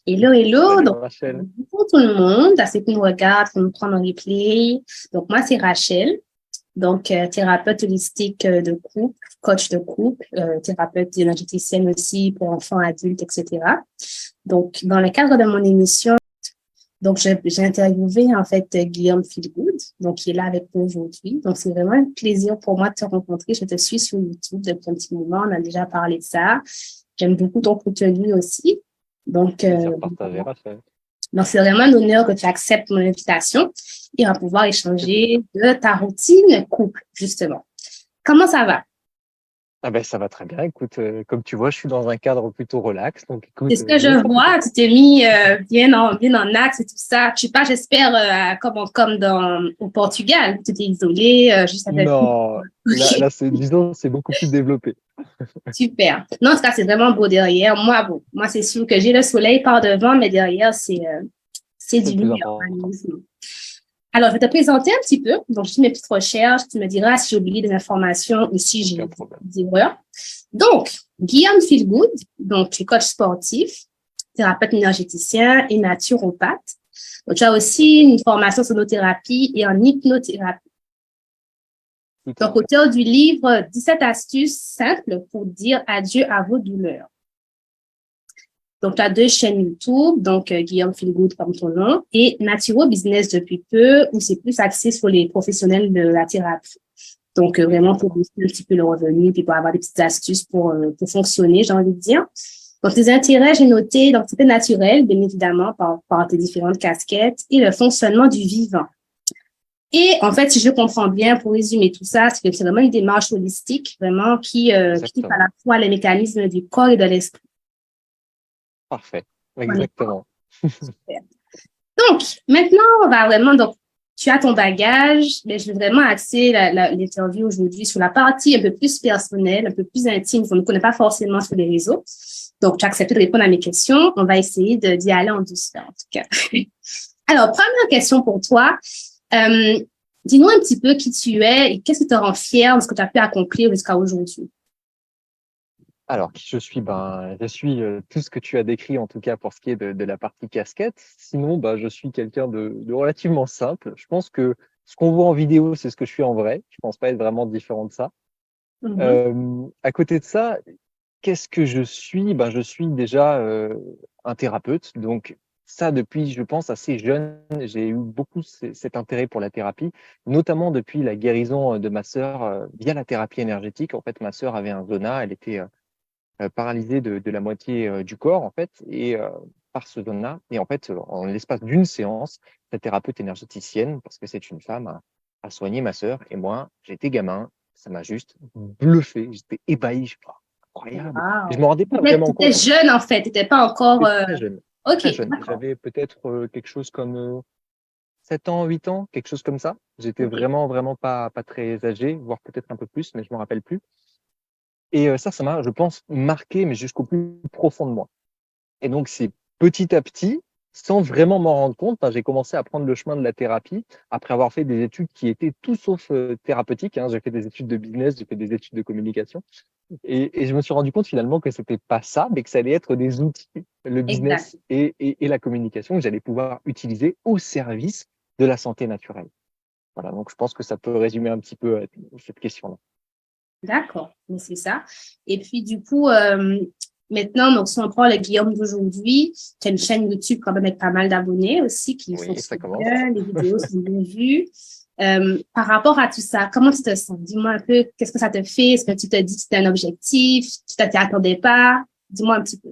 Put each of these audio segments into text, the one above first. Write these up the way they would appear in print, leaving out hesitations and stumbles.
Hello, hello. Salut Donc, Rachel. bonjour tout le monde, à ceux qui nous regardent, qui nous prennent en replay. Donc, moi, c'est Rachel, donc thérapeute holistique de couple, coach de couple, thérapeute énergéticienne aussi pour enfants, adultes, etc. Donc, dans le cadre de mon émission, donc j'ai interviewé en fait Guillaume Philgood, donc qui est là avec nous aujourd'hui. Donc, c'est vraiment un plaisir pour moi de te rencontrer. Je te suis sur YouTube depuis un petit moment, on a déjà parlé de ça. J'aime beaucoup ton contenu aussi. Donc, Plaisir partagé, Rachel. donc, c'est vraiment un honneur que tu acceptes mon invitation et on va pouvoir échanger de ta routine couple, justement. Comment ça va? Ah ben, ça va très bien. Écoute, comme tu vois, je suis dans un cadre plutôt relax. Donc, C'est écoute, ce que je oui, ça peut vois. être. Tu t'es mis bien en axe et tout ça. Tu pas, j'espère, comme au Portugal. Tu t'es isolé, juste avec. Non, Ok, disons, c'est beaucoup plus développé. super. Non, en tout cas, c'est vraiment beau derrière. Moi, bon, moi, c'est sûr que j'ai le soleil par devant, mais derrière, c'est C'est du le plus lumière, important. magnifique. Alors, je vais te présenter un petit peu. Donc, je fais mes petites recherches. Tu me diras si j'ai oublié des informations ou si j'ai Aucun dit problème. des erreurs. Donc, Guillaume Philgood, donc, tu es coach sportif, thérapeute énergéticien et naturopathe. Donc, tu as aussi une formation en sonothérapie et en hypnothérapie. Tout à Donc, fait. auteur du livre 17 astuces simples pour dire adieu à vos douleurs. Donc, tu as deux chaînes YouTube, donc Guillaume Philgood comme ton nom, et Naturo Business depuis peu, où c'est plus axé sur les professionnels de la thérapie. Donc, vraiment pour Exactement. booster un petit peu le revenu, puis pour avoir des petites astuces pour fonctionner, j'ai envie de dire. Donc, tes intérêts, j'ai noté, donc, c'était naturel, bien évidemment, par tes différentes casquettes, et le fonctionnement du vivant. Et en fait, si je comprends bien, pour résumer tout ça, c'est que c'est vraiment une démarche holistique, vraiment, qui touche à Exactement. la fois les mécanismes du corps et de l'esprit. Parfait. Exactement. Donc, maintenant, on va vraiment, donc, tu as ton bagage, mais je vais vraiment axer l'interview aujourd'hui sur la partie un peu plus personnelle, un peu plus intime, qu'on ne connaît pas forcément sur les réseaux. Donc, tu as accepté de répondre à mes questions. On va essayer d'y aller en douceur, en tout cas. Alors, première question pour toi. Euh, Dis-nous un petit peu qui tu es et qu'est-ce qui te rend fier de ce que tu as pu accomplir jusqu'à aujourd'hui. Alors, qui je suis? Ben, je suis tout ce que tu as décrit, en tout cas pour ce qui est de la partie casquette. Sinon, ben, je suis quelqu'un de relativement simple. Je pense que ce qu'on voit en vidéo, c'est ce que je suis en vrai. Je pense pas être vraiment différent de ça. Mhm. À côté de ça, qu'est-ce que je suis? Ben, je suis déjà un thérapeute. Donc, ça, depuis, je pense, assez jeune, j'ai eu beaucoup cet intérêt pour la thérapie, notamment depuis la guérison de ma sœur via la thérapie énergétique. En fait, ma sœur avait un zona, elle était paralysée de la moitié du corps, en fait, et par ce zona. Et en fait, en l'espace d'une séance, cette thérapeute énergéticienne, parce que c'est une femme, a soigné ma sœur. Et moi, j'étais gamin, ça m'a juste bluffé. J'étais ébahi. Je fais, oh, incroyable. Je ne me Wow. rendais pas Tu vraiment étais compte, en fait. jeune, en fait. Tu n'étais pas encore. J'étais très jeune. OK, Très jeune. d'accord. J'avais peut-être quelque chose comme 7 ans, 8 ans, quelque chose comme ça. J'étais OK. vraiment, vraiment pas très âgé, voire peut-être un peu plus, mais je ne me rappelle plus. Et ça m'a, je pense, marqué, mais jusqu'au plus profond de moi. Et donc, c'est petit à petit, sans vraiment m'en rendre compte, j'ai commencé à prendre le chemin de la thérapie après avoir fait des études qui étaient tout sauf thérapeutiques, hein. J'ai fait des études de business, j'ai fait des études de communication. Et je me suis rendu compte finalement que c'était pas ça, mais que ça allait être des outils, le Exact. business et la communication, que j'allais pouvoir utiliser au service de la santé naturelle. Voilà, donc je pense que ça peut résumer un petit peu cette question-là. D'accord. Mais c'est ça. Et puis, du coup, maintenant, donc, si on prend le Guillaume d'aujourd'hui, tu as une chaîne YouTube quand même avec pas mal d'abonnés aussi qui Oui, ça fonctionne commence. bien. Les vidéos sont bien vues. Par rapport à tout ça, comment tu te sens? Dis-moi un peu, qu'est-ce que ça te fait? Est-ce que tu te dis que c'était un objectif? Tu t'y attendais pas? Dis-moi un petit peu.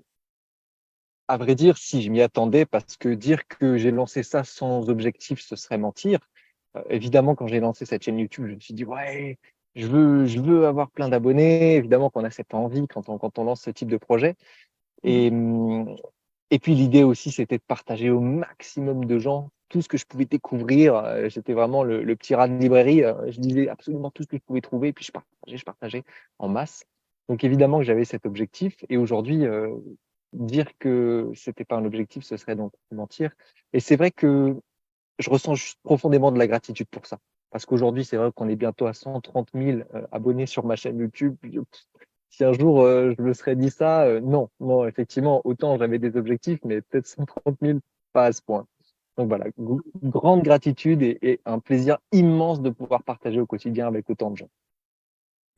À vrai dire, si je m'y attendais, parce que dire que j'ai lancé ça sans objectif, ce serait mentir. Évidemment, quand j'ai lancé cette chaîne YouTube, je me suis dit, ouais, je veux avoir plein d'abonnés. Évidemment qu'on a cette envie quand on lance ce type de projet. Mhm. Et, hum, et puis l'idée aussi, c'était de partager au maximum de gens tout ce que je pouvais découvrir. J'étais vraiment le petit rat de librairie. Je lisais absolument tout ce que je pouvais trouver, et puis je partageais en masse. Donc évidemment que j'avais cet objectif. Et aujourd'hui, dire que c'était pas un objectif, ce serait donc mentir. Et c'est vrai que je ressens juste profondément de la gratitude pour ça. Parce qu'aujourd'hui, c'est vrai qu'on est bientôt à 130 000 abonnés sur ma chaîne YouTube. si un jour je me serais dit ça, non, non, effectivement, autant j'avais des objectifs, mais peut-être 130 000, pas à ce point. Donc voilà, grande gratitude et un plaisir immense de pouvoir partager au quotidien avec autant de gens.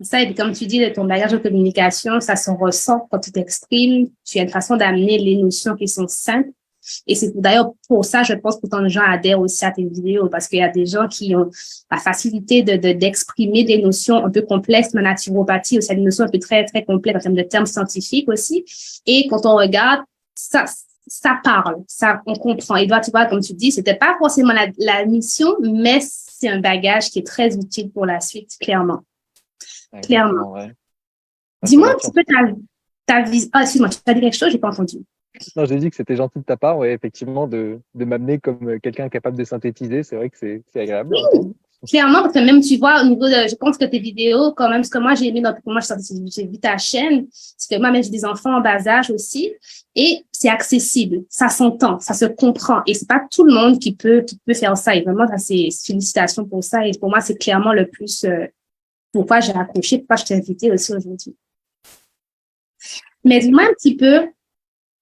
Ça, et puis comme tu dis, de ton bagage de communication, ça se ressent quand tu t'exprimes. Tu as une façon d'amener les notions qui sont simples. Et c'est d'ailleurs pour ça, je pense que tant de gens adhèrent aussi à tes vidéos, parce qu'il y a des gens qui ont la facilité d'exprimer des notions un peu complexes. La naturopathie aussi, des notions un peu très, très complexes en termes de termes scientifiques aussi. Et quand on regarde, ça parle, ça, on comprend. Et toi, tu vois, comme tu dis, c'était pas forcément la mission, mais c'est un bagage qui est très utile pour la suite, clairement. Clairement. Exactement, ouais. Ah, c'est Dis-moi un gentil petit en tout peu cas. ta vision. Ah, excuse-moi, tu as dit quelque chose, j'ai pas entendu. Non, j'ai dit que c'était gentil de ta part, ouais, effectivement, de m'amener comme quelqu'un capable de synthétiser. C'est vrai que c'est agréable à entendre. Clairement, parce que même tu vois, au niveau de, je pense que tes vidéos, quand même, ce que moi j'ai aimé, donc, moi j'ai vu ta chaîne, c'est que moi-même j'ai des enfants en bas âge aussi, et c'est accessible, ça s'entend, ça se comprend, et c'est pas tout le monde qui peut faire ça, et vraiment, ça, c'est félicitations pour ça, et pour moi, c'est clairement le plus, pourquoi j'ai accroché, pourquoi je t'ai invité aussi aujourd'hui. Mais dis-moi un petit peu,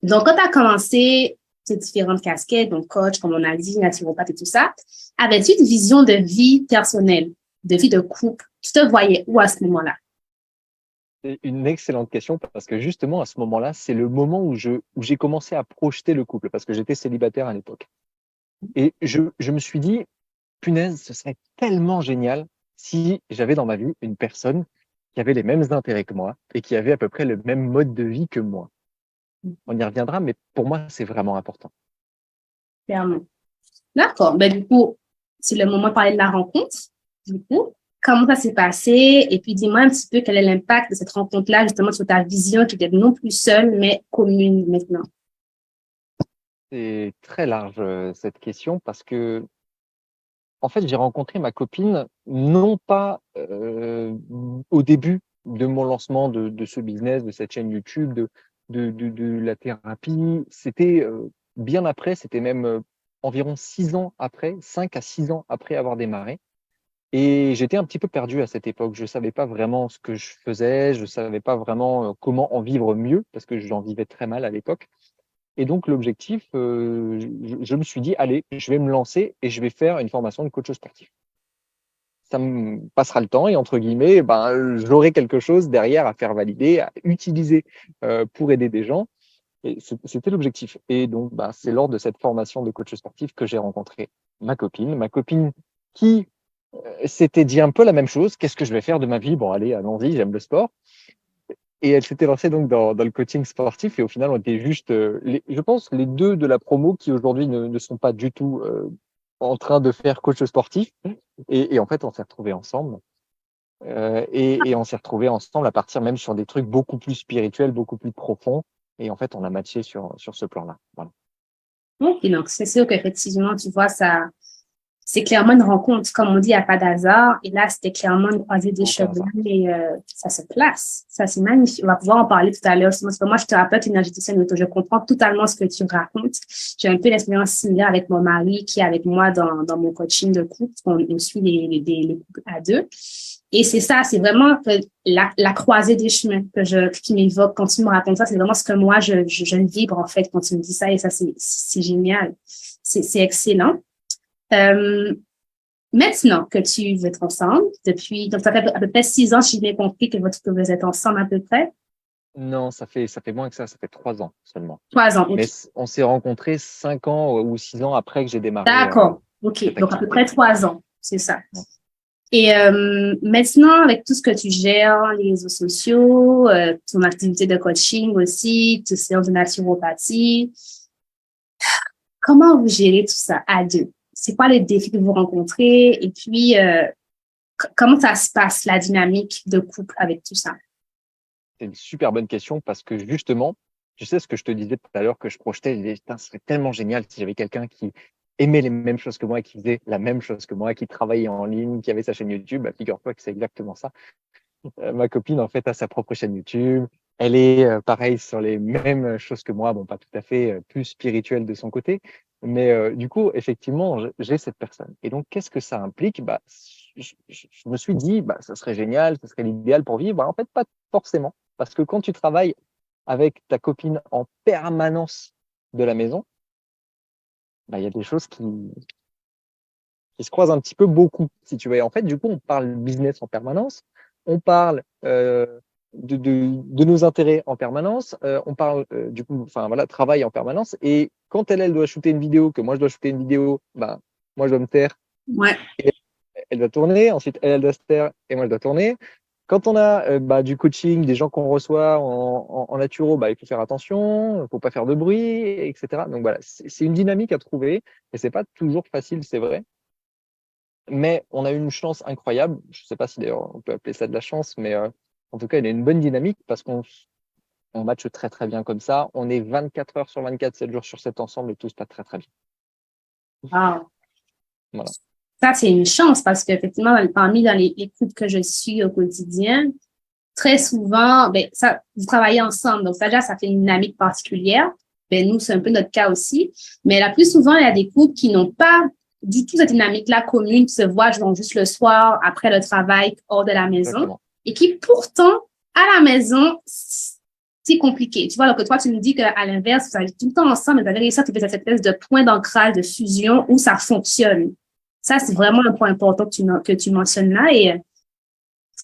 donc, quand tu as commencé ces différentes casquettes, donc coach, comme on a dit, naturopathe et tout ça, avais-tu une vision de vie personnelle, de vie de couple? Tu te voyais où à ce moment-là? C'est une excellente question parce que justement, à ce moment-là, c'est le moment où j'ai commencé à projeter le couple parce que j'étais célibataire à l'époque. Et je me suis dit, punaise, ce serait tellement génial si j'avais dans ma vie une personne qui avait les mêmes intérêts que moi et qui avait à peu près le même mode de vie que moi. On y reviendra, mais pour moi, c'est vraiment important. Clairement. D'accord. Ben, du coup, c'est le moment de parler de la rencontre. Du coup, comment ça s'est passé? Et puis, dis-moi un petit peu quel est l'impact de cette rencontre-là, justement, sur ta vision qui était non plus seule, mais commune maintenant. C'est très large cette question parce que en fait, j'ai rencontré ma copine non pas au début de mon lancement de ce business, de cette chaîne YouTube, de la thérapie. C'était bien après, c'était même environ 6 ans après, 5 à 6 ans après avoir démarré. Et j'étais un petit peu perdu à cette époque. Je savais pas vraiment ce que je faisais, je savais pas vraiment comment en vivre mieux parce que j'en vivais très mal à l'époque. Et donc, l'objectif, je me suis dit, allez, je vais me lancer et je vais faire une formation de coach sportif. Ça me passera le temps et entre guillemets, ben, j'aurai quelque chose derrière à faire valider, à utiliser pour aider des gens. Et c'était l'objectif. Et donc, ben, c'est lors de cette formation de coach sportif que j'ai rencontré ma copine qui s'était dit un peu la même chose. Qu'est-ce que je vais faire de ma vie? Bon, allez, allons-y, j'aime le sport. Et elle s'était lancée donc dans le coaching sportif et au final, on était juste, je pense, les deux de la promo qui aujourd'hui ne sont pas du tout en train de faire coach sportif. Et en fait, on s'est retrouvés ensemble. Et on s'est retrouvés ensemble à partir même sur des trucs beaucoup plus spirituels, beaucoup plus profonds. Et en fait, on a matché sur ce plan-là. Voilà. Ok, donc c'est sûr qu'effectivement, tu vois, ça, c'est clairement une rencontre. Comme on dit, il n'y a pas d'hasard. Et là, c'était clairement une croisée des Aucun chemins hasard. et ça se place. Ça, c'est magnifique. On va pouvoir en parler tout à l'heure. Parce que moi, je te rappelle une énergéticienne auto. Je comprends totalement ce que tu racontes. J'ai un peu l'expérience similaire avec mon mari qui est avec moi dans mon coaching de couple. On suit les couples à deux. Et c'est ça, c'est vraiment la croisée des chemins qui m'évoque quand tu me racontes ça. C'est vraiment ce que moi, je vibre en fait quand tu me dis ça. Et ça, c'est génial. C'est excellent. Euh, Maintenant que tu veux être ensemble, donc ça fait à peu près 6 ans, si j'ai bien compris que vous êtes ensemble à peu près. Non, ça fait moins que ça fait 3 ans seulement. 3 ans, Mais ok. on s'est rencontrés 5 ans ou 6 ans après que j'ai démarré D'accord, ok. cette Donc à peu près activité. 3 ans, c'est ça. Ouais. Et maintenant, avec tout ce que tu gères, les réseaux sociaux, ton activité de coaching aussi, tes séances de naturopathie, comment vous gérez tout ça à deux? C'est quoi les défis que vous rencontrez? Et puis, comment ça se passe, la dynamique de couple avec tout ça? C'est une super bonne question parce que justement, tu sais ce que je te disais tout à l'heure que je projetais, je disais, putain, ce serait tellement génial si j'avais quelqu'un qui aimait les mêmes choses que moi, qui faisait la même chose que moi, qui travaillait en ligne, qui avait sa chaîne YouTube. Bah, figure-toi que c'est exactement ça. Ma copine, en fait, a sa propre chaîne YouTube. Elle est pareil sur les mêmes choses que moi. Bon, pas tout à fait plus spirituelle de son côté, mais du coup, effectivement, j'ai cette personne. Et donc, qu'est-ce que ça implique? Bah, je me suis dit, bah, ça serait génial, ça serait l'idéal pour vivre. Bah, en fait, pas forcément. Parce que quand tu travailles avec ta copine en permanence de la maison, bah, il y a des choses qui se croisent un petit peu beaucoup, si tu veux. Et en fait, du coup, on parle business en permanence, on parle de nos intérêts en permanence, on parle du coup, enfin voilà, travail en permanence. Et quand elle doit shooter une vidéo, que moi je dois shooter une vidéo, bah, moi je dois me taire, Ouais. elle doit tourner, ensuite elle doit se taire et moi je dois tourner. Quand on a bah, du coaching, des gens qu'on reçoit en naturo, bah, il faut faire attention, il ne faut pas faire de bruit, etc. Donc voilà, c'est une dynamique à trouver et c'est pas toujours facile, c'est vrai. Mais on a eu une chance incroyable. Je ne sais pas si d'ailleurs on peut appeler ça de la chance, mais en tout cas, il y a une bonne dynamique parce qu'on matche très très bien comme ça. On est 24 heures sur 24, 7 jours sur 7 ensemble et tout se passe très très bien. Wow. Voilà. Ça, c'est une chance parce qu'effectivement, parmi dans les couples que je suis au quotidien, très souvent, ben, ça, vous travaillez ensemble. Donc, ça, déjà, ça fait une dynamique particulière. Ben, nous, c'est un peu notre cas aussi. Mais la plus souvent, il y a des couples qui n'ont pas du tout cette dynamique-là commune, qui se voient genre, juste le soir, après le travail, hors de la maison. Exactement. Et qui, pourtant, à la maison, c'est compliqué. Tu vois, alors que toi, tu nous dis qu'à l'inverse, vous allez tout le temps ensemble, mais vous avez réussi à trouver cette espèce de point d'ancrage, de fusion où ça fonctionne. Ça, c'est vraiment un point important que tu mentionnes là. Et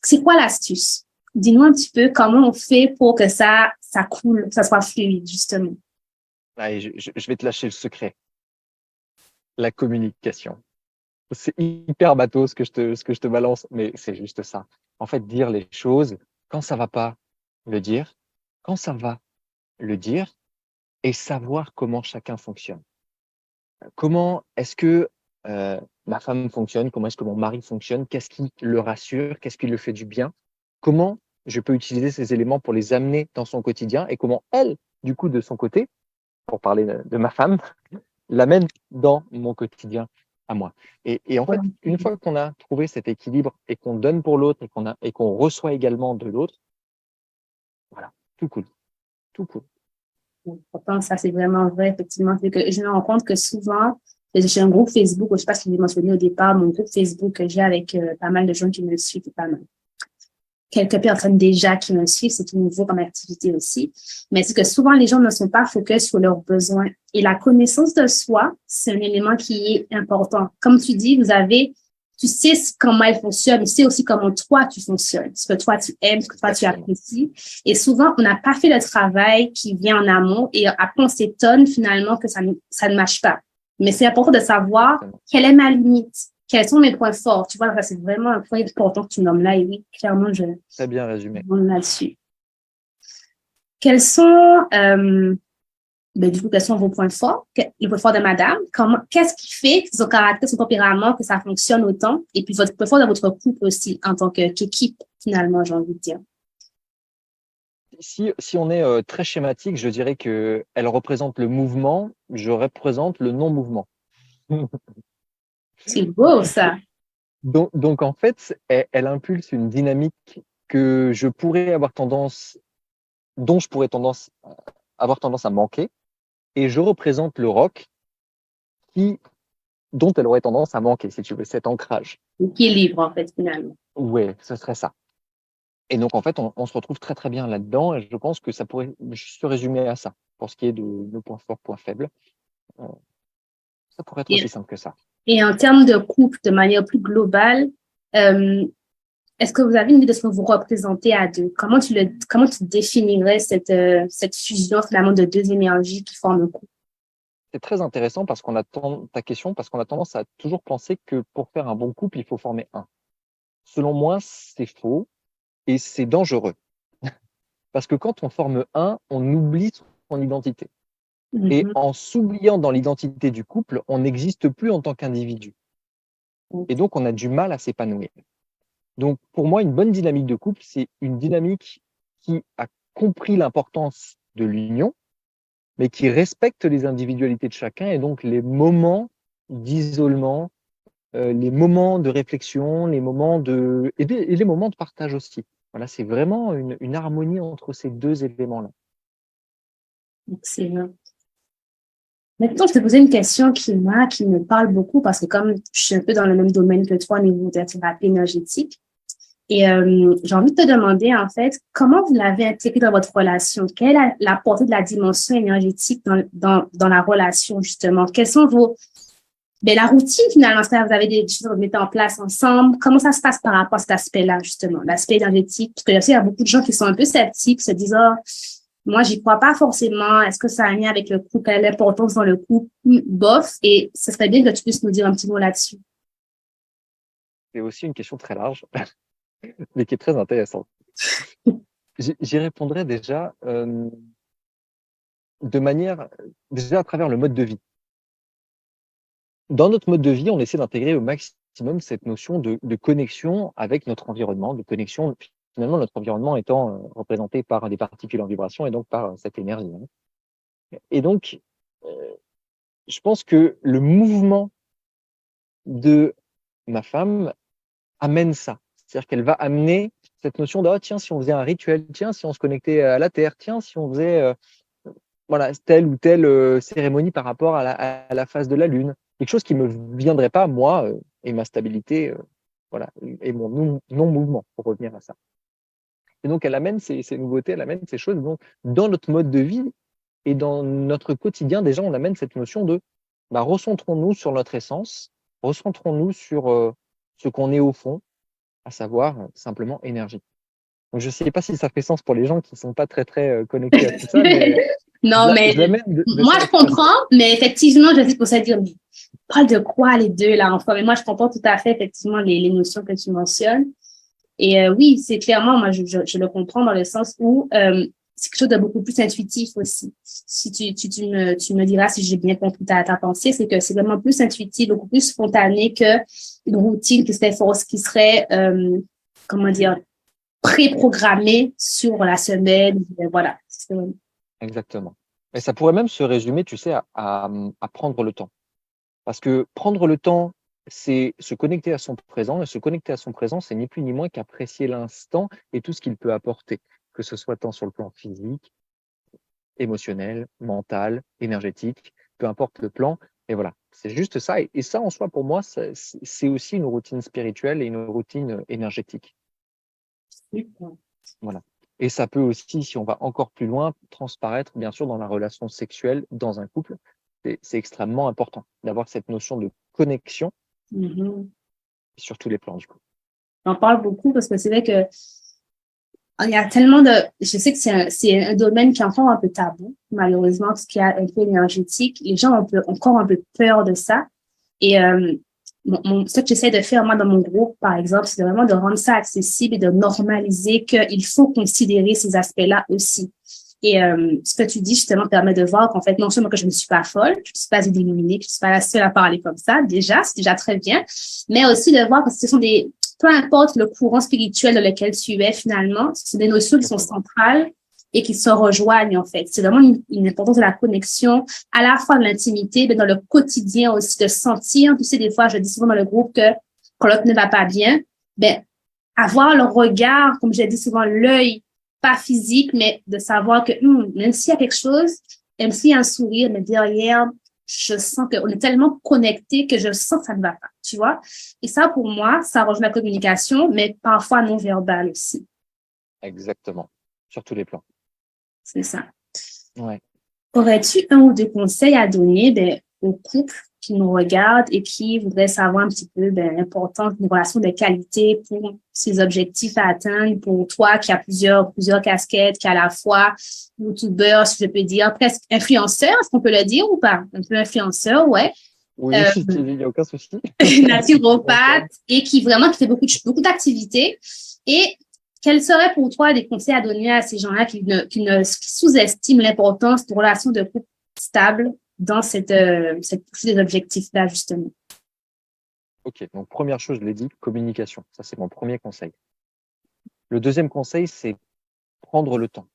c'est quoi l'astuce? Dis-nous un petit peu comment on fait pour que ça coule, que ça soit fluide, justement. Allez, je vais te lâcher le secret. La communication. C'est hyper bateau ce que je te balance, mais c'est juste ça. En fait, dire les choses, quand ça va pas, le dire. Quand ça va, le dire et savoir comment chacun fonctionne. Comment est-ce que ma femme fonctionne? Comment est-ce que mon mari fonctionne? Qu'est-ce qui le rassure? Qu'est-ce qui le fait du bien? Comment je peux utiliser ces éléments pour les amener dans son quotidien et comment elle, du coup, de son côté, pour parler de ma femme, l'amène dans mon quotidien à moi. Et en fait, une fois qu'on a trouvé cet équilibre et qu'on donne pour l'autre et qu'on reçoit également de l'autre, voilà, tout cool, tout cool. Pourtant, ça, c'est vraiment vrai, effectivement. C'est que je me rends compte que souvent, j'ai un groupe Facebook, je ne sais pas si je l'ai mentionné au départ, mon groupe Facebook que j'ai avec pas mal de gens qui me suivent, pas mal. Quelques personnes déjà qui me suivent, c'est tout nouveau comme activité aussi. Mais c'est que souvent, les gens ne sont pas focus sur leurs besoins. Et la connaissance de soi, c'est un élément qui est important. Comme tu dis, tu sais comment elle fonctionne, mais tu sais aussi comment toi, tu fonctionnes, ce que toi, tu aimes, ce que toi, tu apprécies. Et souvent, on n'a pas fait le travail qui vient en amont et après, on s'étonne finalement que ça ne marche pas. Mais c'est important de savoir quelle est ma limite. Quels sont mes points forts? Tu vois, c'est vraiment un point important que tu nommes là. Et oui, clairement, je Très bien résumé. demande là-dessus. Quels sont, du coup, quels sont vos points forts? Les points forts de madame? Qu'est-ce qui fait son caractère, son tempérament, que ça fonctionne autant? Et puis, votre point fort de votre couple aussi, en tant qu'équipe, finalement, j'ai envie de dire. Si on est très schématique, je dirais qu'elle représente le mouvement, je représente le non-mouvement. C'est beau, ça. Donc en fait, elle impulse une dynamique que je pourrais avoir tendance, dont je pourrais avoir tendance à manquer, et je représente le rock dont elle aurait tendance à manquer, si tu veux, cet ancrage. L'équilibre, en fait, finalement. Ouais, ce serait ça. Et donc en fait, on se retrouve très très bien là-dedans, et je pense que ça pourrait se résumer à ça, pour ce qui est de nos points forts, points faibles. Ça pourrait être aussi simple que ça. Et en termes de couple, de manière plus globale, est-ce que vous avez une idée de ce que vous représentez à deux? Comment tu définirais cette fusion finalement de deux énergies qui forment un couple? C'est très intéressant parce qu'on a ta question, parce qu'on a tendance à toujours penser que pour faire un bon couple, il faut former un. Selon moi, c'est faux et c'est dangereux. Parce que quand on forme un, on oublie son identité. Et en s'oubliant dans l'identité du couple, on n'existe plus en tant qu'individu. Et donc, on a du mal à s'épanouir. Donc, pour moi, une bonne dynamique de couple, c'est une dynamique qui a compris l'importance de l'union, mais qui respecte les individualités de chacun et donc les moments d'isolement, les moments de réflexion, les moments et les moments de partage aussi. Voilà, c'est vraiment une harmonie entre ces deux éléments-là. Excellent. Maintenant, je te posais une question qui me parle beaucoup parce que comme je suis un peu dans le même domaine que toi au niveau de la thérapie énergétique, Et j'ai envie de te demander, en fait, comment vous l'avez intégré dans votre relation? Quelle est la portée de la dimension énergétique dans la relation, justement? Quelles sont la routine, finalement, c'est-à-dire vous avez des choses que vous mettez en place ensemble. Comment ça se passe par rapport à cet aspect-là, justement, l'aspect énergétique? Parce que je sais, il y a beaucoup de gens qui sont un peu sceptiques, se disent, oh, moi, j'y crois pas forcément. Est-ce que ça a un lien avec le couple? Quelle est l'importance dans le couple? Bof. Et ce serait bien que tu puisses nous dire un petit mot là-dessus. C'est aussi une question très large, mais qui est très intéressante. J'y répondrai déjà de manière, déjà à travers le mode de vie. Dans notre mode de vie, on essaie d'intégrer au maximum cette notion de connexion avec notre environnement, de connexion, finalement, notre environnement étant représenté par des particules en vibration et donc par cette énergie. Et donc, je pense que le mouvement de ma femme amène ça. C'est-à-dire qu'elle va amener cette notion de, oh, tiens, si on faisait un rituel, tiens, si on se connectait à la Terre, tiens, si on faisait voilà, telle ou telle cérémonie par rapport à la phase de la Lune. Quelque chose qui ne me viendrait pas, moi, et ma stabilité, voilà, et mon non-mouvement, pour revenir à ça. Et donc, elle amène ces nouveautés, elle amène ces choses. Donc, dans notre mode de vie et dans notre quotidien, déjà, on amène cette notion de recentrons-nous sur notre essence, recentrons-nous sur ce qu'on est au fond, à savoir simplement énergie. Donc, je ne sais pas si ça fait sens pour les gens qui ne sont pas très, très connectés à tout ça, mais Non, mais je l'amène de moi, je cette comprends, façon. mais effectivement, je sais pour ça dire, mais parle de quoi les deux là, enfin, mais moi, je comprends tout à fait, effectivement, les notions que tu mentionnes. Et oui, c'est clairement, moi, je le comprends dans le sens où c'est quelque chose de beaucoup plus intuitif aussi. Si tu me diras si j'ai bien compris ta pensée, c'est que c'est vraiment plus intuitif, beaucoup plus spontané que une routine qui serait, comment dire, préprogrammée sur la semaine. Voilà. Exactement. Et ça pourrait même se résumer, tu sais, à prendre le temps. Parce que prendre le temps, c'est se connecter à son présent. Et se connecter à son présent, c'est ni plus ni moins qu'apprécier l'instant et tout ce qu'il peut apporter, que ce soit tant sur le plan physique, émotionnel, mental, énergétique, peu importe le plan. Et voilà, c'est juste ça. Et ça, en soi, pour moi, c'est aussi une routine spirituelle et une routine énergétique. Voilà. Et ça peut aussi, si on va encore plus loin, transparaître, bien sûr, dans la relation sexuelle dans un couple. C'est extrêmement important d'avoir cette notion de connexion Mhm. sur tous les plans, du coup. J'en parle beaucoup parce que c'est vrai que il y a tellement je sais que c'est un domaine qui est encore un peu tabou, malheureusement, tout ce qui est un peu énergétique. Les gens ont encore un peu peur de ça. Et ce que j'essaie de faire, moi, dans mon groupe, par exemple, c'est vraiment de rendre ça accessible et de normaliser qu'il faut considérer ces aspects-là aussi. Et ce que tu dis, justement, permet de voir qu'en fait, non seulement que je ne suis pas folle, je ne suis pas illuminée, que je ne suis pas la seule à parler comme ça, déjà, c'est déjà très bien, mais aussi de voir que ce sont peu importe le courant spirituel dans lequel tu es finalement, ce sont des notions qui sont centrales et qui se rejoignent en fait. C'est vraiment une importance de la connexion, à la fois de l'intimité, mais dans le quotidien aussi, de sentir, tu sais, des fois, je dis souvent dans le groupe que quand l'autre ne va pas bien, ben, avoir le regard, comme j'ai dit souvent, l'œil, pas physique, mais de savoir que même s'il y a quelque chose, même s'il y a un sourire, mais derrière, je sens qu'on est tellement connecté que je sens que ça ne va pas, tu vois. Et ça, pour moi, ça rejoint la communication, mais parfois non verbale aussi. Exactement. Sur tous les plans. C'est ça. Ouais. Aurais-tu un ou deux conseils à donner aux couples qui nous regardent et qui voudraient savoir un petit peu l'importance d'une relation de qualité pour ces objectifs à atteindre, pour toi qui as plusieurs casquettes, qui à la fois youtubeur, si je peux dire, presque influenceur, est-ce qu'on peut le dire ou pas? Un peu influenceur, ouais. Oui, il n'y a aucun souci. Naturopathe et qui fait beaucoup d'activités. Et quels seraient pour toi des conseils à donner à ces gens-là qui sous-estiment l'importance de relations de couple stables dans cette poursuite des objectifs-là, justement? Ok, donc première chose, je l'ai dit, communication. Ça, c'est mon premier conseil. Le deuxième conseil, c'est prendre le temps.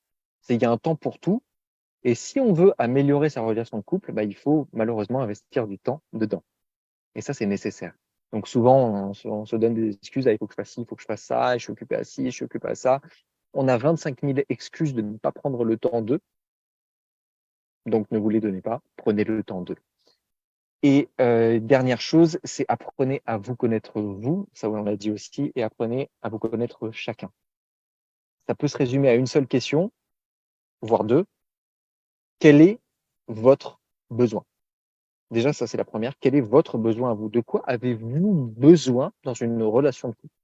Il y a un temps pour tout. Et si on veut améliorer sa relation de couple, il faut malheureusement investir du temps dedans. Et ça, c'est nécessaire. Donc souvent, on se donne des excuses, il faut que je fasse ci, il faut que je fasse ça, je suis occupé à ci, je suis occupé à ça. On a 25 000 excuses de ne pas prendre le temps d'eux. Donc ne vous les donnez pas, prenez le temps d'eux. Et dernière chose, c'est apprenez à vous connaître vous, ça on l'a dit aussi, et apprenez à vous connaître chacun. Ça peut se résumer à une seule question, voire deux. Quel est votre besoin? Déjà, ça c'est la première. Quel est votre besoin à vous? De quoi avez-vous besoin dans une relation de couple?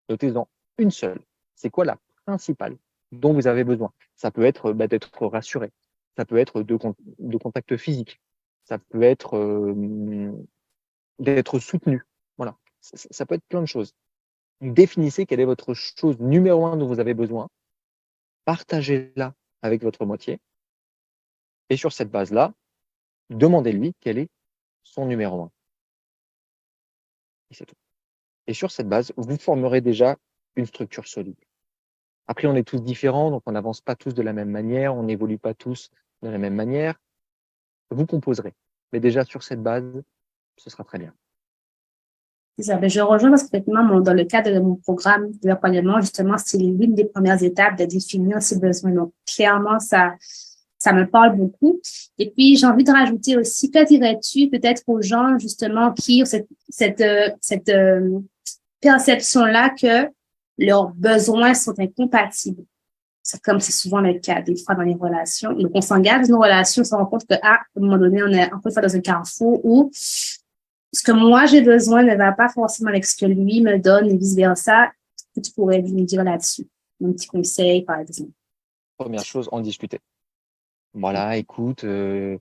Notez-en une seule. C'est quoi la principale dont vous avez besoin? Ça peut être d'être rassuré. Ça peut être de contact physique. Ça peut être d'être soutenu. Voilà. Ça peut être plein de choses. Définissez quelle est votre chose numéro un dont vous avez besoin. Partagez-la avec votre moitié. Et sur cette base-là, demandez-lui quel est son numéro un. Et c'est tout. Et sur cette base, vous formerez déjà une structure solide. Après, on est tous différents, donc on n'avance pas tous de la même manière, on n'évolue pas tous de la même manière. Vous composerez. Mais déjà, sur cette base, ce sera très bien. C'est ça. Ben, je rejoins parce qu'effectivement, dans le cadre de mon programme d'accompagnement, justement, c'est l'une des premières étapes de définir ses besoins. Donc, clairement, ça me parle beaucoup. Et puis, j'ai envie de rajouter aussi, que dirais-tu peut-être aux gens, justement, qui ont cette perception-là que leurs besoins sont incompatibles. C'est comme c'est souvent le cas des fois dans les relations. Donc, on s'engage dans nos relations, on se rend compte que, à un moment donné, on est encore une fois dans un carrefour où ce que moi j'ai besoin ne va pas forcément avec ce que lui me donne et vice-versa. Que tu pourrais lui dire là-dessus? Un petit conseil, par exemple. Première chose, en discuter. Voilà, écoute, je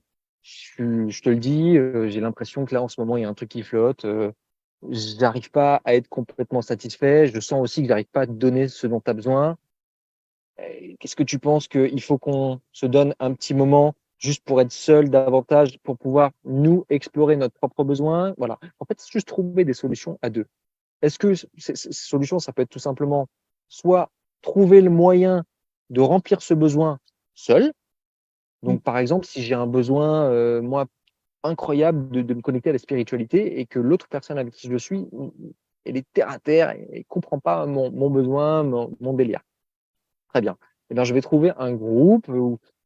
te le dis, j'ai l'impression que là, en ce moment, il y a un truc qui flotte. J'arrive pas à être complètement satisfait. Je sens aussi que j'arrive pas à te donner ce dont tu as besoin. Qu'est-ce que tu penses qu'il faut qu'on se donne un petit moment juste pour être seul davantage, pour pouvoir nous explorer notre propre besoin? Voilà. En fait, c'est juste trouver des solutions à deux. Est-ce que ces solutions, ça peut être tout simplement soit trouver le moyen de remplir ce besoin seul. Donc, par exemple, si j'ai un besoin, moi, incroyable de me connecter à la spiritualité et que l'autre personne avec qui je suis, elle est terre à terre et ne comprend pas mon besoin, mon délire. Très bien. Eh bien, je vais trouver un groupe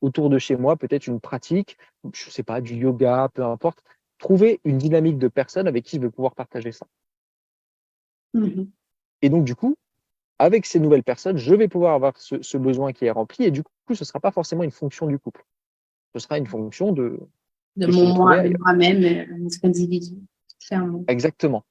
autour de chez moi, peut-être une pratique, je ne sais pas, du yoga, peu importe. Trouver une dynamique de personnes avec qui je vais pouvoir partager ça. Mm-hmm. Et donc, du coup, avec ces nouvelles personnes, je vais pouvoir avoir ce besoin qui est rempli. Et du coup, ce ne sera pas forcément une fonction du couple. Ce sera une fonction que je vais trouver De ailleurs. moi-même, notre individu, clairement. Exactement.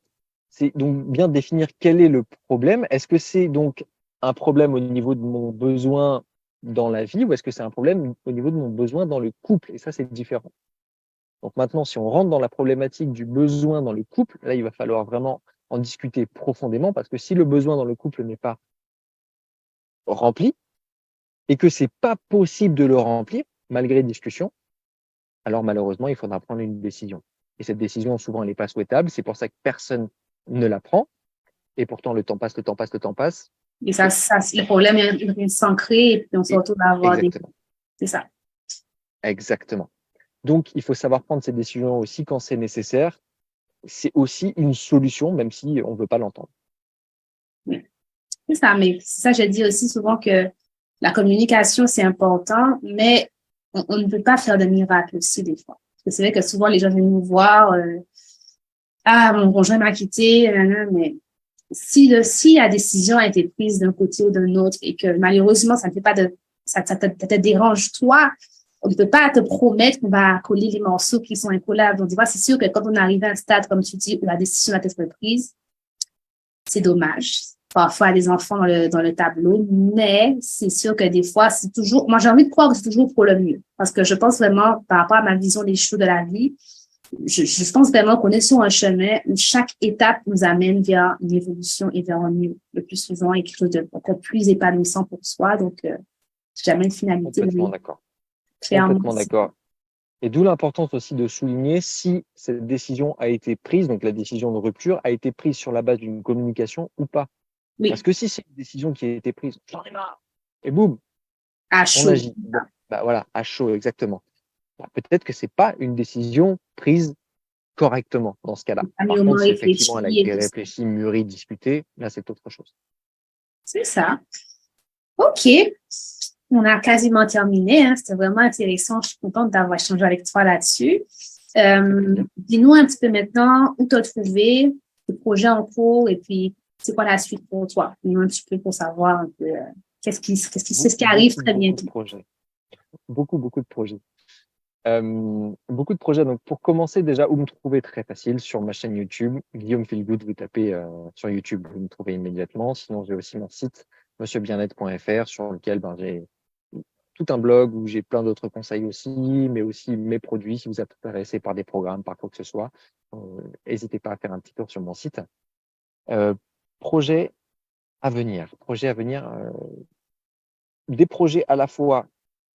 C'est donc bien définir quel est le problème. Est-ce que c'est donc un problème au niveau de mon besoin dans la vie ou est-ce que c'est un problème au niveau de mon besoin dans le couple? Et ça, c'est différent. Donc maintenant, si on rentre dans la problématique du besoin dans le couple, là, il va falloir vraiment en discuter profondément parce que si le besoin dans le couple n'est pas rempli et que c'est pas possible de le remplir malgré discussion, alors malheureusement, il faudra prendre une décision. Et cette décision, souvent, elle n'est pas souhaitable. C'est pour ça que personne ne la prend. Et pourtant, le temps passe, le temps passe, le temps passe. Et le problème est s'ancrer et puis on se Et retrouve à avoir des. exactement, C'est ça. exactement. Donc, il faut savoir prendre ces décisions aussi quand c'est nécessaire. C'est aussi une solution, même si on ne veut pas l'entendre. Oui. C'est ça. Mais ça, je dis aussi souvent que la communication, c'est important, mais on ne peut pas faire de miracle aussi des fois. Parce que c'est vrai que souvent, les gens viennent nous voir, ah, mon conjoint m'a quitté, mais si la décision a été prise d'un côté ou d'un autre et que malheureusement, ça ne fait pas ça te dérange toi, on ne peut pas te promettre qu'on va coller les morceaux qui sont incollables. Donc, tu vois, c'est sûr que quand on arrive à un stade, comme tu dis, où la décision a été prise, c'est dommage. Parfois, des enfants dans le tableau, mais c'est sûr que des fois, c'est toujours, moi, j'ai envie de croire que c'est toujours pour le mieux. Parce que je pense vraiment, par rapport à ma vision des choses de la vie, je pense vraiment qu'on est sur un chemin où chaque étape nous amène vers une évolution et vers un mieux, le plus souvent, et quelque chose de encore plus épanouissant pour soi. Donc, jamais une finalité, Complètement mais d'accord. clairement. Complètement d'accord. Et d'où l'importance aussi de souligner si cette décision a été prise, donc la décision de rupture, a été prise sur la base d'une communication ou pas. Parce Oui, que si c'est une décision qui a été prise, j'en ai marre, et boum, à on chaud. agit. Bon, bah voilà, à chaud, exactement. Bah, peut-être que c'est pas une décision prise correctement dans ce cas-là. À Par mûrement contre, si effectivement elle a réfléchi et été tout ça. réfléchie, mûrie, discutée, là c'est autre chose. C'est ça. OK. On a quasiment terminé. Hein. C'était vraiment intéressant. Je suis contente d'avoir échangé avec toi là-dessus. Dis-nous un petit peu maintenant où tu as trouvé tes projets en cours et puis c'est quoi la suite pour toi? Dis-nous un petit peu pour savoir un peu c'est ce qui arrive très Beaucoup de bientôt. projets. Beaucoup de projets. Beaucoup de projets. Donc, pour commencer, déjà, où me trouver très facile sur ma chaîne YouTube, Guillaume Feelgood, vous tapez sur YouTube, vous me trouvez immédiatement. Sinon, j'ai aussi mon site monsieurbienêtre.fr sur lequel j'ai tout un blog où j'ai plein d'autres conseils aussi, mais aussi mes produits. Si vous êtes intéressé par des programmes, par quoi que ce soit, n'hésitez pas à faire un petit tour sur mon site. Projets à venir. Des projets à la fois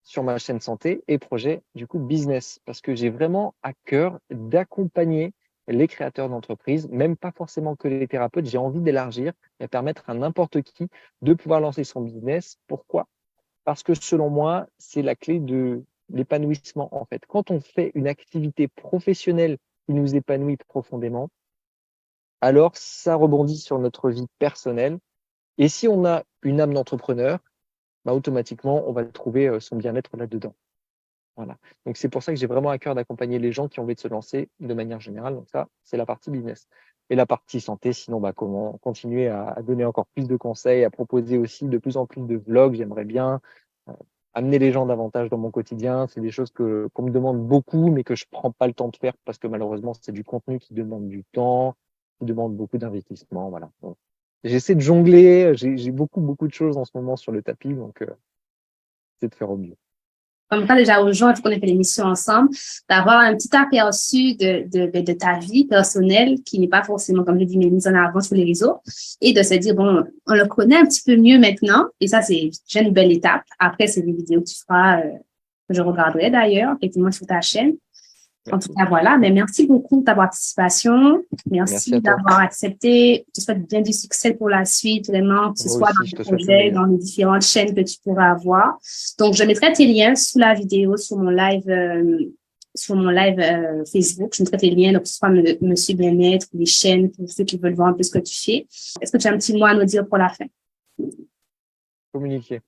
sur ma chaîne santé et projets du coup business, parce que j'ai vraiment à cœur d'accompagner les créateurs d'entreprises, même pas forcément que les thérapeutes. J'ai envie d'élargir et permettre à n'importe qui de pouvoir lancer son business. Pourquoi? Parce que selon moi, c'est la clé de l'épanouissement en fait. Quand on fait une activité professionnelle qui nous épanouit profondément, alors ça rebondit sur notre vie personnelle. Et si on a une âme d'entrepreneur, automatiquement, on va trouver son bien-être là-dedans. Voilà. Donc, c'est pour ça que j'ai vraiment à cœur d'accompagner les gens qui ont envie de se lancer de manière générale. Donc, ça, c'est la partie business. Et la partie santé, sinon, comment continuer à donner encore plus de conseils, à proposer aussi de plus en plus de vlogs. J'aimerais bien amener les gens davantage dans mon quotidien. C'est des choses qu'on me demande beaucoup, mais que je prends pas le temps de faire parce que malheureusement, c'est du contenu qui demande du temps, qui demande beaucoup d'investissement. Voilà. Donc, j'essaie de jongler. J'ai beaucoup de choses en ce moment sur le tapis. Donc, c'est de faire au mieux. Comme ça, déjà aux gens, il faut qu'on ait fait l'émission ensemble, d'avoir un petit aperçu de ta vie personnelle qui n'est pas forcément, comme je dis, mise en avant sur les réseaux et de se dire, bon, on le connaît un petit peu mieux maintenant et ça, c'est déjà une belle étape. Après, c'est des vidéos que tu feras, que je regarderai d'ailleurs, effectivement, sur ta chaîne. En tout cas, voilà. Mais merci beaucoup de ta participation. Merci à Merci toi. d'avoir accepté. Je te souhaite bien du succès pour la suite, vraiment, que ce Moi soit aussi, dans je les te souhaite le projets, meilleur. dans les différentes chaînes que tu pourras avoir. Donc, je mettrai tes liens sous la vidéo, sur mon live Facebook. Je mettrai tes liens, donc que ce soit Monsieur Bien-être, les chaînes, pour ceux qui veulent voir un peu ce que tu fais. Est-ce que tu as un petit mot à nous dire pour la fin? Communiquer.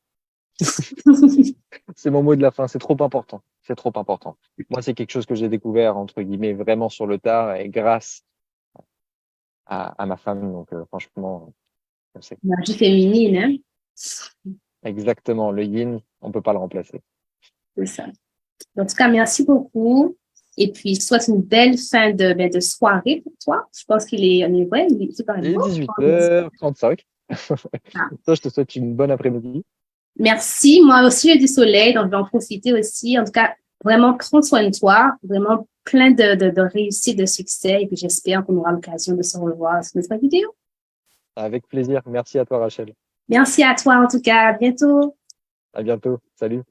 C'est mon mot de la fin. C'est trop important. C'est trop important. Moi, c'est quelque chose que j'ai découvert, entre guillemets, vraiment sur le tard et grâce à ma femme. Donc, franchement, c'est Magie féminine, hein? exactement le yin. On peut pas le remplacer. C'est ça. En tout cas, merci beaucoup. Et puis, je te souhaite une belle fin de soirée pour toi. Je pense on est vrai, c'est quand même Et beau. 18h35. Ah. Toi, je te souhaite une bonne après-midi. Merci. Moi aussi, j'ai du soleil, donc je vais en profiter aussi. En tout cas, vraiment, prends soin de toi. Vraiment plein de réussite, de succès. Et puis, j'espère qu'on aura l'occasion de se revoir sur notre vidéo. Avec plaisir. Merci à toi, Rachel. Merci à toi, en tout cas. À bientôt. À bientôt. Salut.